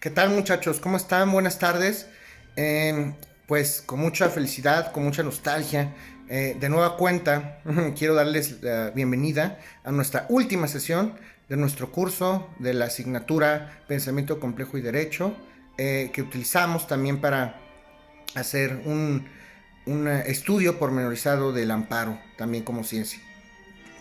¿Qué tal, muchachos? ¿Cómo están? Buenas tardes. Pues con mucha felicidad, con mucha nostalgia, de nueva cuenta, quiero darles la bienvenida a nuestra última sesión de nuestro curso de la asignatura Pensamiento Complejo y Derecho, que utilizamos también para hacer un estudio pormenorizado del amparo, también como ciencia.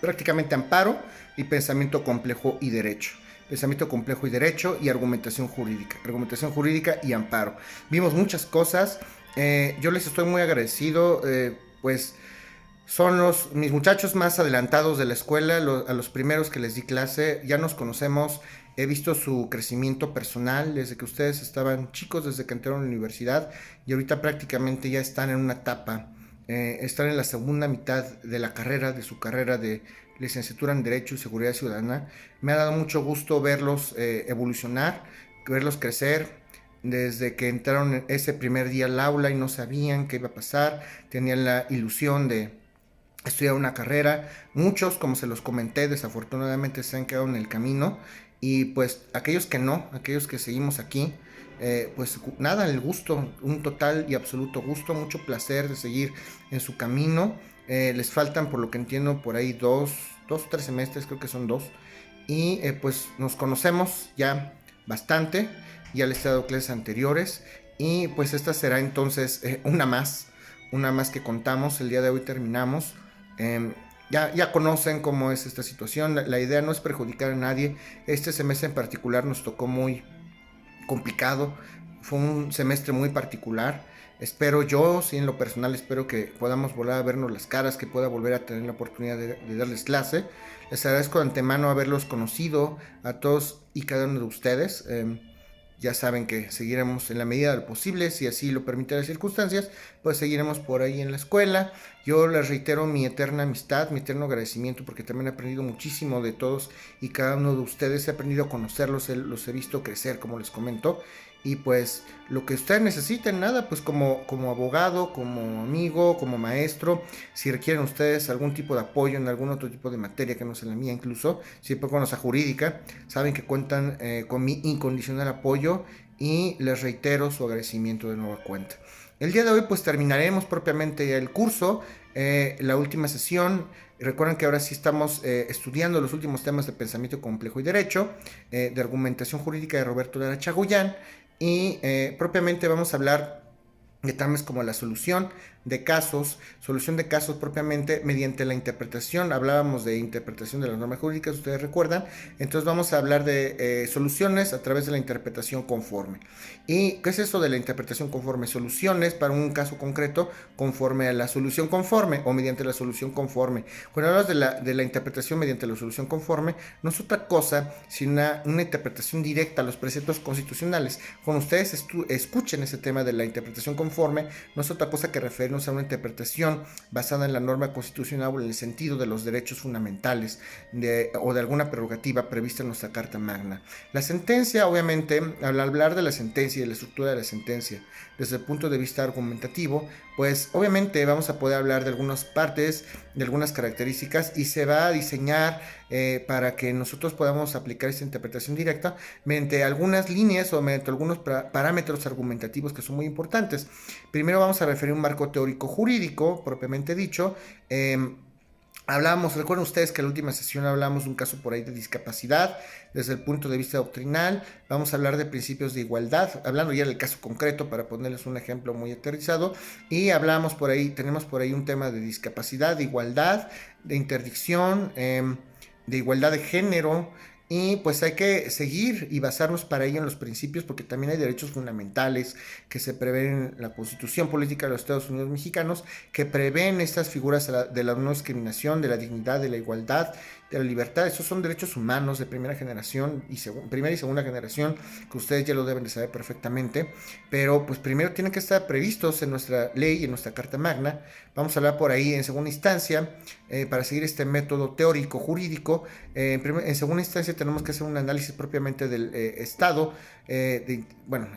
Prácticamente amparo y pensamiento complejo y derecho. Pensamiento complejo y derecho y argumentación jurídica. Argumentación jurídica y amparo. Vimos muchas cosas. Yo les estoy muy agradecido. Pues son mis muchachos más adelantados de la escuela, a los primeros que les di clase. Ya nos conocemos. He visto su crecimiento personal desde que ustedes estaban chicos, desde que entraron a la universidad. Y ahorita prácticamente ya están en una etapa, están en la segunda mitad de la carrera, de su carrera de licenciatura en Derecho y Seguridad Ciudadana. Me ha dado mucho gusto verlos evolucionar, verlos crecer. Desde que entraron ese primer día al aula y no sabían qué iba a pasar, tenían la ilusión de estudiar una carrera. Muchos, como se los comenté, desafortunadamente se han quedado en el camino. Y pues aquellos que no, aquellos que seguimos aquí, pues nada, el gusto, un total y absoluto gusto, mucho placer de seguir en su camino. Les faltan, por lo que entiendo, por ahí dos, 3 semestres, creo que son dos. Y pues nos conocemos ya bastante, ya les he dado clases anteriores. Y pues esta será entonces una más que contamos. El día de hoy terminamos. Ya conocen cómo es esta situación. La idea no es perjudicar a nadie. Este semestre en particular nos tocó muy complicado. Fue un semestre muy particular. Espero yo, sí, en lo personal, espero que podamos volver a vernos las caras, que pueda volver a tener la oportunidad de darles clase. Les agradezco de antemano haberlos conocido a todos y cada uno de ustedes. Ya saben que seguiremos en la medida de lo posible, si así lo permiten las circunstancias, pues seguiremos por ahí en la escuela. Yo les reitero mi eterna amistad, mi eterno agradecimiento, porque también he aprendido muchísimo de todos y cada uno de ustedes. He aprendido a conocerlos, los he visto crecer, como les comento. Y pues lo que ustedes necesiten, nada, pues como abogado, como amigo, como maestro, si requieren ustedes algún tipo de apoyo en algún otro tipo de materia que no sea la mía incluso, siempre con esa jurídica, saben que cuentan con mi incondicional apoyo y les reitero su agradecimiento de nueva cuenta. El día de hoy pues terminaremos propiamente el curso, la última sesión. Recuerden que ahora sí estamos estudiando los últimos temas de pensamiento complejo y derecho, de argumentación jurídica de Roberto Lara Chagoyán, y propiamente vamos a hablar de temas como la solución de casos propiamente mediante la interpretación. Hablábamos de interpretación de las normas jurídicas, ustedes recuerdan. Entonces vamos a hablar de soluciones a través de la interpretación conforme. ¿Y qué es eso de la interpretación conforme? Soluciones para un caso concreto conforme a la solución conforme o mediante la solución conforme. Cuando hablamos de la interpretación mediante la solución conforme, no es otra cosa sino una interpretación directa a los preceptos constitucionales. Cuando ustedes escuchen ese tema de la interpretación conforme, no es otra cosa que referirnos a una interpretación basada en la norma constitucional o en el sentido de los derechos fundamentales o de alguna prerrogativa prevista en nuestra Carta Magna. La sentencia, obviamente, al hablar de la sentencia y de la estructura de la sentencia desde el punto de vista argumentativo, pues obviamente vamos a poder hablar de algunas partes, de algunas características, y se va a diseñar para que nosotros podamos aplicar esta interpretación directa mediante algunas líneas o mediante algunos parámetros argumentativos que son muy importantes. Primero vamos a referir un marco teórico jurídico, propiamente dicho. Recuerden ustedes que en la última sesión hablamos de un caso por ahí de discapacidad desde el punto de vista doctrinal. Vamos a hablar de principios de igualdad, hablando ya del caso concreto para ponerles un ejemplo muy aterrizado. Y tenemos por ahí un tema de discapacidad, de igualdad, de interdicción, de igualdad de género. Y pues hay que seguir y basarnos para ello en los principios, porque también hay derechos fundamentales que se prevén en la Constitución Política de los Estados Unidos Mexicanos, que prevén estas figuras de la no discriminación, de la dignidad, de la igualdad, de la libertad. Esos son derechos humanos de primera generación y primera y segunda generación, que ustedes ya lo deben de saber perfectamente, pero pues primero tienen que estar previstos en nuestra ley y en nuestra Carta Magna. Vamos a hablar por ahí en segunda instancia, para seguir este método teórico jurídico. En segunda instancia tenemos que hacer un análisis propiamente del estado, en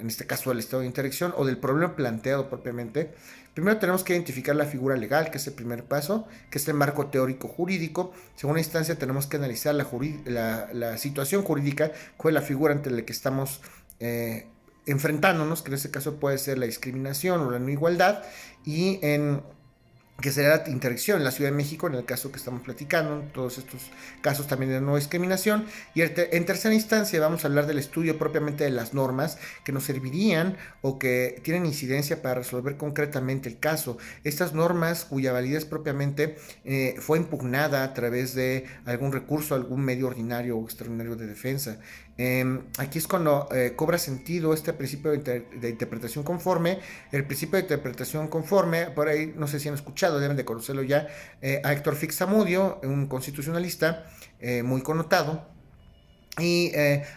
este caso del estado de interdicción o del problema planteado propiamente. Primero tenemos que identificar la figura legal, que es el primer paso, que es el marco teórico jurídico. En segunda instancia tenemos que analizar la situación jurídica, cuál es la figura ante la que estamos enfrentándonos, que en este caso puede ser la discriminación o la no igualdad, y en que será la interdicción en la Ciudad de México, en el caso que estamos platicando, todos estos casos también de no discriminación. Y en tercera instancia vamos a hablar del estudio propiamente de las normas que nos servirían o que tienen incidencia para resolver concretamente el caso. Estas normas cuya validez propiamente fue impugnada a través de algún recurso, algún medio ordinario o extraordinario de defensa. Aquí es cuando cobra sentido este principio de interpretación conforme. El principio de interpretación conforme, por ahí no sé si han escuchado, deben de conocerlo ya, a Héctor Fix-Zamudio, un constitucionalista muy connotado, y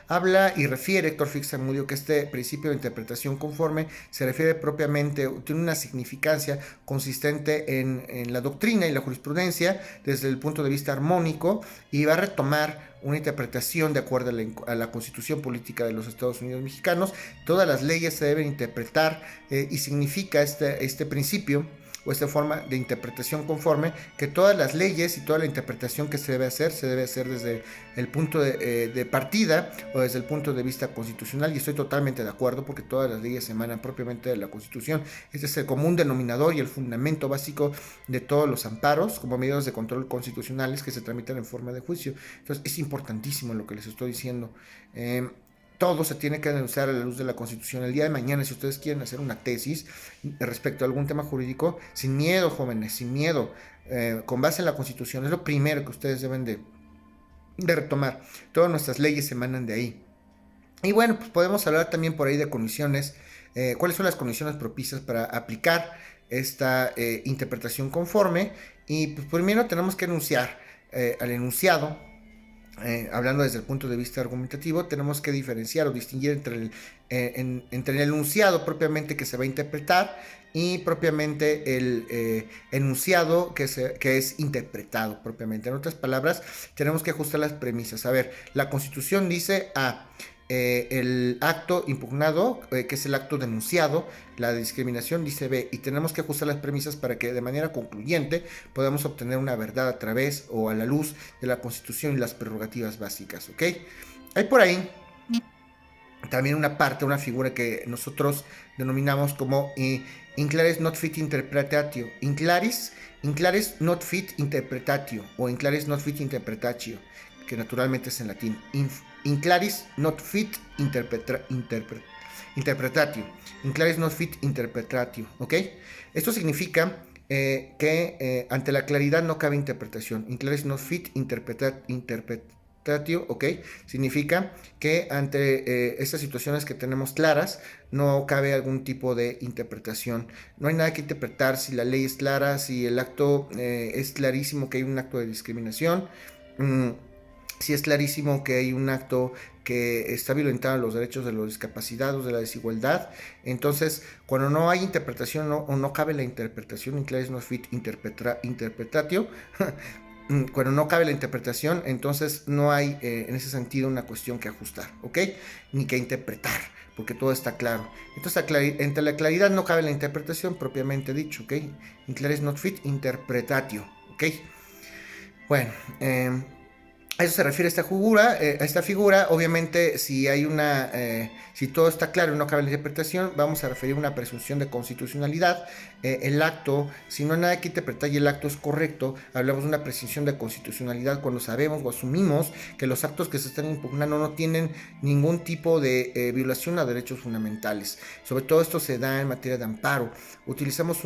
habla y refiere Héctor Fix-Zamudio que este principio de interpretación conforme se refiere propiamente, tiene una significancia consistente en la doctrina y la jurisprudencia desde el punto de vista armónico, y va a retomar una interpretación de acuerdo a la Constitución Política de los Estados Unidos Mexicanos. Todas las leyes se deben interpretar y significa este principio o esta forma de interpretación conforme que todas las leyes y toda la interpretación que se debe hacer desde el punto de partida o desde el punto de vista constitucional, y estoy totalmente de acuerdo porque todas las leyes emanan propiamente de la Constitución. Este es el común denominador y el fundamento básico de todos los amparos como medios de control constitucionales que se tramitan en forma de juicio. Entonces es importantísimo lo que les estoy diciendo. Todo se tiene que denunciar a la luz de la Constitución. El día de mañana, si ustedes quieren hacer una tesis respecto a algún tema jurídico, sin miedo, jóvenes, sin miedo, con base en la Constitución, es lo primero que ustedes deben de retomar. Todas nuestras leyes emanan de ahí. Y bueno, pues podemos hablar también por ahí de condiciones. ¿Cuáles son las condiciones propicias para aplicar esta interpretación conforme? Y pues primero tenemos que enunciar al enunciado. Hablando desde el punto de vista argumentativo, tenemos que diferenciar o distinguir entre el enunciado propiamente que se va a interpretar y propiamente el enunciado que es interpretado propiamente. En otras palabras, tenemos que ajustar las premisas. A ver, la Constitución dice el acto impugnado, que es el acto denunciado, la discriminación, dice B, y tenemos que ajustar las premisas para que de manera concluyente podamos obtener una verdad a través o a la luz de la Constitución y las prerrogativas básicas, ¿ok? Hay por ahí también una parte, una figura que nosotros denominamos como inclaris not fit interpretatio, inclaris not fit interpretatio o inclaris not fit interpretatio, que naturalmente es en latín, inclaris not fit interpretatio, inclaris not fit interpretatio, ¿ok? Esto significa que ante la claridad no cabe interpretación. Inclaris not fit interpretatio, ¿ok? Significa que ante estas situaciones que tenemos claras no cabe algún tipo de interpretación. No hay nada que interpretar si la ley es clara, si el acto es clarísimo que hay un acto de discriminación, si es clarísimo que hay un acto que está violentando los derechos de los discapacitados, de la desigualdad. Entonces, cuando no hay interpretación o no cabe la interpretación, inclaris not fit interpretatio, cuando no cabe la interpretación, entonces no hay en ese sentido una cuestión que ajustar, ¿ok? Ni que interpretar, porque todo está claro. Entonces, entre la claridad no cabe la interpretación propiamente dicho, ¿ok? Inclaris not fit interpretatio, ¿ok? Bueno, a eso se refiere esta figura. Obviamente, si todo está claro y no cabe la interpretación, vamos a referir una presunción de constitucionalidad. El acto, si no hay nada que interpretar y el acto es correcto, hablamos de una presunción de constitucionalidad cuando sabemos o asumimos que los actos que se están impugnando no tienen ningún tipo de violación a derechos fundamentales. Sobre todo esto se da en materia de amparo. Utilizamos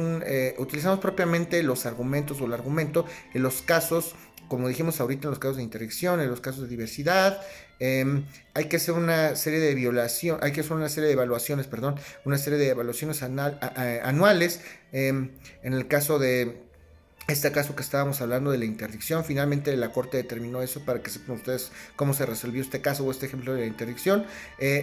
propiamente los argumentos o el argumento en los casos, como dijimos ahorita, en los casos de interdicción, en los casos de diversidad. Hay que hacer una serie de evaluaciones, anuales. En el caso de este caso que estábamos hablando de la interdicción, finalmente la Corte determinó eso para que sepan ustedes cómo se resolvió este caso o este ejemplo de la interdicción.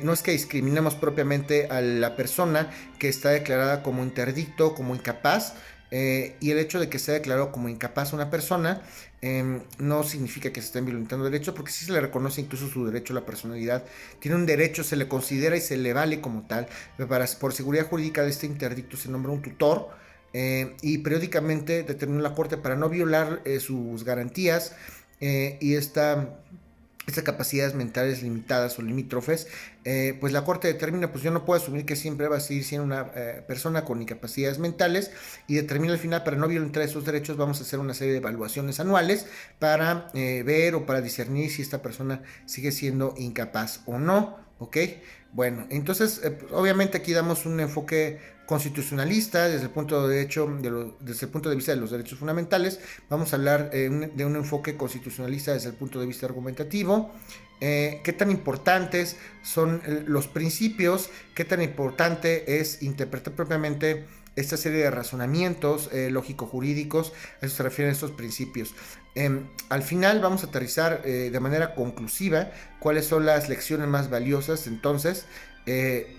No es que discriminemos propiamente a la persona que está declarada como interdicto, como incapaz, y el hecho de que sea declarado como incapaz una persona no significa que se estén violentando derechos, porque sí se le reconoce incluso su derecho a la personalidad. Tiene un derecho, se le considera y se le vale como tal. Por seguridad jurídica de este interdicto se nombra un tutor, y periódicamente determinó la Corte para no violar sus garantías, y esta estas capacidades mentales limitadas o limítrofes, pues la Corte determina, pues yo no puedo asumir que siempre va a seguir siendo una persona con incapacidades mentales, y determina al final, para no violentar esos derechos, vamos a hacer una serie de evaluaciones anuales para ver o para discernir si esta persona sigue siendo incapaz o no, ¿ok? Bueno, entonces, pues, obviamente aquí damos un enfoque constitucionalista desde el punto de derecho, desde el punto de vista de los derechos fundamentales. Vamos a hablar de un enfoque constitucionalista desde el punto de vista argumentativo. Qué tan importantes son los principios, qué tan importante es interpretar propiamente esta serie de razonamientos lógico-jurídicos, a eso se refieren estos principios. Al final vamos a aterrizar de manera conclusiva cuáles son las lecciones más valiosas entonces,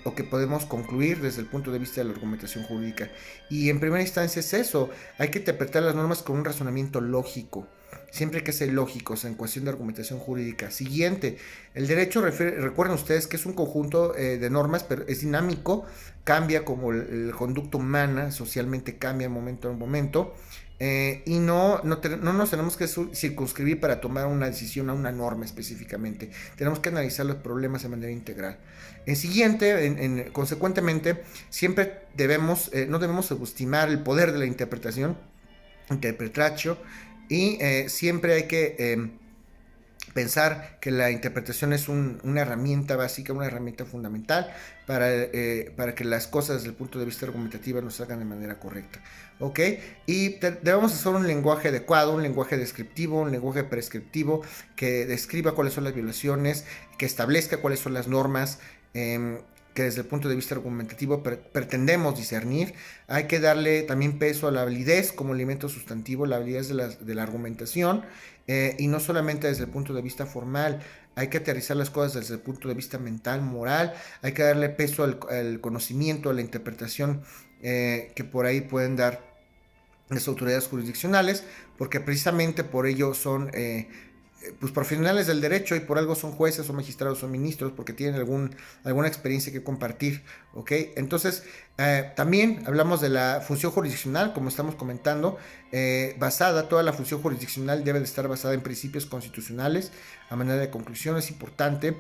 o que podemos concluir desde el punto de vista de la argumentación jurídica. Y en primera instancia es eso, hay que interpretar las normas con un razonamiento lógico, siempre hay que ser lógicos en cuestión de argumentación jurídica. Siguiente, el derecho, recuerden ustedes que es un conjunto de normas, pero es dinámico, cambia como el conducta humana, socialmente cambia de momento a momento, y no nos tenemos que circunscribir para tomar una decisión a una norma específicamente. Tenemos que analizar los problemas de manera integral. En siguiente, consecuentemente, siempre no debemos subestimar el poder de la interpretación, interpretatio, y siempre hay que pensar que la interpretación es una herramienta básica, una herramienta fundamental para que las cosas desde el punto de vista argumentativo nos salgan de manera correcta. ¿Ok? Y debemos hacer un lenguaje adecuado, un lenguaje descriptivo, un lenguaje prescriptivo que describa cuáles son las violaciones, que establezca cuáles son las normas, que desde el punto de vista argumentativo pretendemos discernir. Hay que darle también peso a la validez como elemento sustantivo, la validez de la argumentación, y no solamente desde el punto de vista formal. Hay que aterrizar las cosas desde el punto de vista mental, moral. Hay que darle peso al conocimiento, a la interpretación que por ahí pueden dar las autoridades jurisdiccionales, porque precisamente por ello son pues profesionales del derecho, y por algo son jueces o magistrados o ministros, porque tienen alguna experiencia que compartir, ¿ok? Entonces, también hablamos de la función jurisdiccional, como estamos comentando, toda la función jurisdiccional debe de estar basada en principios constitucionales. A manera de conclusión, es importante,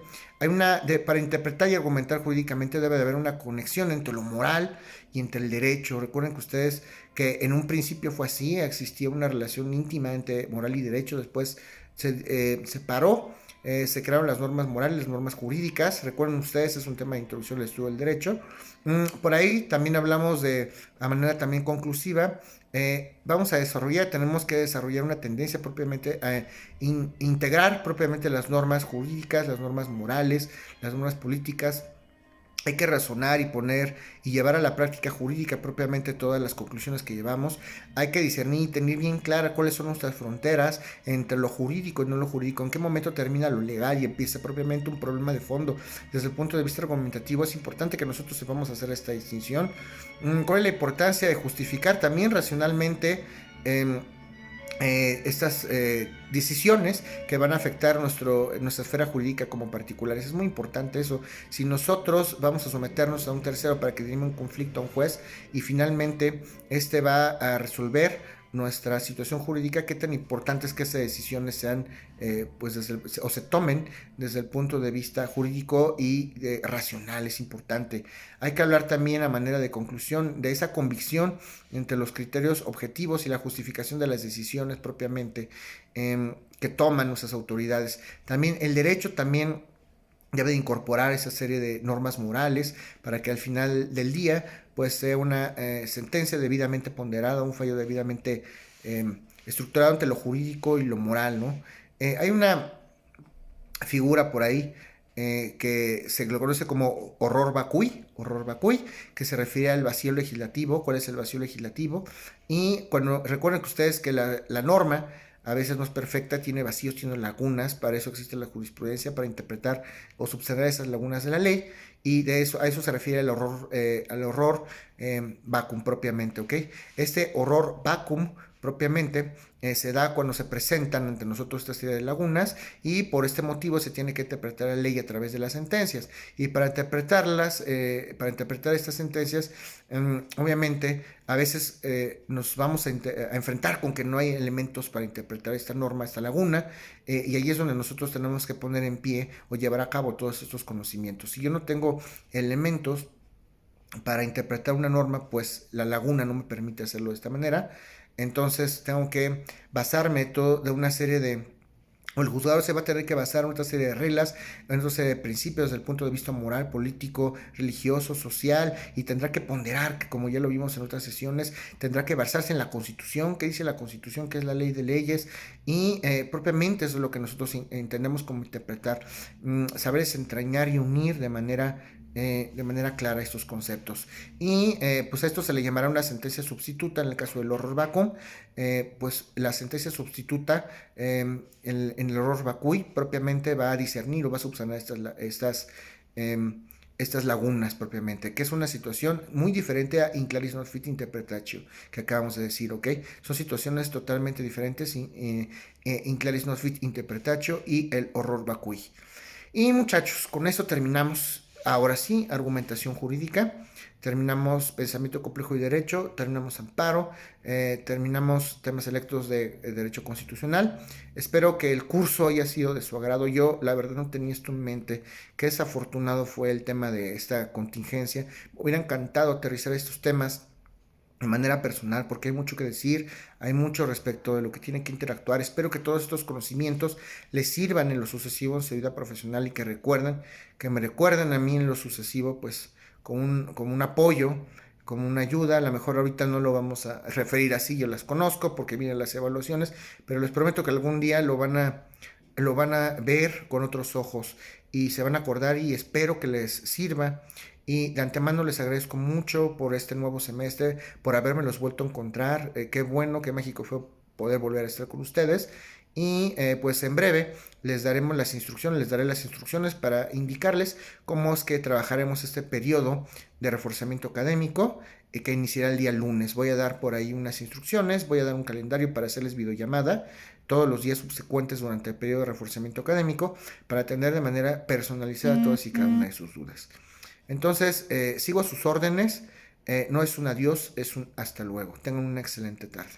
para interpretar y argumentar jurídicamente debe de haber una conexión entre lo moral y entre el derecho. Recuerden que ustedes que en un principio fue así, existía una relación íntima entre moral y derecho, después se separó, se crearon las normas morales, las normas jurídicas. Recuerden ustedes, es un tema de introducción al estudio del derecho. Por ahí también hablamos a manera también conclusiva, tenemos que desarrollar una tendencia propiamente a integrar propiamente las normas jurídicas, las normas morales, las normas políticas. Hay que razonar y poner y llevar a la práctica jurídica propiamente todas las conclusiones que llevamos. Hay que discernir y tener bien clara cuáles son nuestras fronteras entre lo jurídico y no lo jurídico. En qué momento termina lo legal y empieza propiamente un problema de fondo. Desde el punto de vista argumentativo es importante que nosotros sepamos hacer esta distinción. ¿Cuál es la importancia de justificar también racionalmente estas decisiones que van a afectar nuestra esfera jurídica como particulares? Es muy importante eso. Si nosotros vamos a someternos a un tercero para que dirima un conflicto a un juez, y finalmente este va a resolver nuestra situación jurídica, qué tan importante es que esas decisiones sean pues o se tomen desde el punto de vista jurídico y racional. Es importante. Hay que hablar también a manera de conclusión de esa convicción entre los criterios objetivos y la justificación de las decisiones propiamente que toman nuestras autoridades. También el derecho también debe de incorporar esa serie de normas morales para que al final del día pues sea una sentencia debidamente ponderada, un fallo debidamente estructurado entre lo jurídico y lo moral, ¿no? Hay una figura por ahí que se lo conoce como horror vacui, que se refiere al vacío legislativo. ¿Cuál es el vacío legislativo? Y recuerden que ustedes que la norma a veces no es perfecta, tiene vacíos, tiene lagunas. Para eso existe la jurisprudencia, para interpretar o subsanar esas lagunas de la ley, y a eso se refiere al horror vacuum propiamente, ¿ok? Este horror vacuum propiamente se da cuando se presentan ante nosotros esta serie de lagunas, y por este motivo se tiene que interpretar la ley a través de las sentencias. Y para interpretarlas, para interpretar estas sentencias, obviamente a veces nos vamos a enfrentar con que no hay elementos para interpretar esta norma, esta laguna, y ahí es donde nosotros tenemos que poner en pie o llevar a cabo todos estos conocimientos. Si yo no tengo elementos para interpretar una norma, pues la laguna no me permite hacerlo de esta manera. Entonces tengo que basarme de una serie de, o el juzgador se va a tener que basar en otra serie de reglas, en otra serie de principios desde el punto de vista moral, político, religioso, social, y tendrá que ponderar, que como ya lo vimos en otras sesiones, tendrá que basarse en la Constitución, que dice la Constitución, que es la ley de leyes, y propiamente eso es lo que nosotros entendemos como interpretar, saber desentrañar y unir de manera clara estos conceptos. Y pues a esto se le llamará una sentencia substituta en el caso del horror vacuum. Pues la sentencia substituta en el horror vacui propiamente va a discernir o va a subsanar estas lagunas propiamente, que es una situación muy diferente a inclaris non fit interpretatio, que acabamos de decir, ¿ok? Son situaciones totalmente diferentes, inclaris non fit interpretatio y el horror vacui. Y muchachos, con eso terminamos. Ahora sí, argumentación jurídica, terminamos pensamiento complejo y derecho, terminamos amparo, terminamos temas selectos de derecho constitucional. Espero que el curso haya sido de su agrado. Yo, la verdad, no tenía esto en mente. Qué desafortunado fue el tema de esta contingencia. Me hubiera encantado aterrizar estos temas de manera personal, porque hay mucho que decir, hay mucho respecto de lo que tienen que interactuar. Espero que todos estos conocimientos les sirvan en lo sucesivo en su vida profesional, y que me recuerden a mí en lo sucesivo, pues como un apoyo, como una ayuda. A lo mejor ahorita no lo vamos a referir así, yo las conozco porque vienen las evaluaciones, pero les prometo que algún día lo van a ver con otros ojos y se van a acordar, y espero que les sirva. Y de antemano les agradezco mucho por este nuevo semestre, por haberme los vuelto a encontrar. Qué bueno, qué mágico fue poder volver a estar con ustedes. Y pues en breve les daré las instrucciones para indicarles cómo es que trabajaremos este periodo de reforzamiento académico, que iniciará el día lunes. Voy a dar por ahí unas instrucciones, voy a dar un calendario para hacerles videollamada todos los días subsecuentes durante el periodo de reforzamiento académico, para atender de manera personalizada todas y cada una de sus dudas. Entonces, sigo a sus órdenes. No es un adiós, es un hasta luego. Tengan una excelente tarde.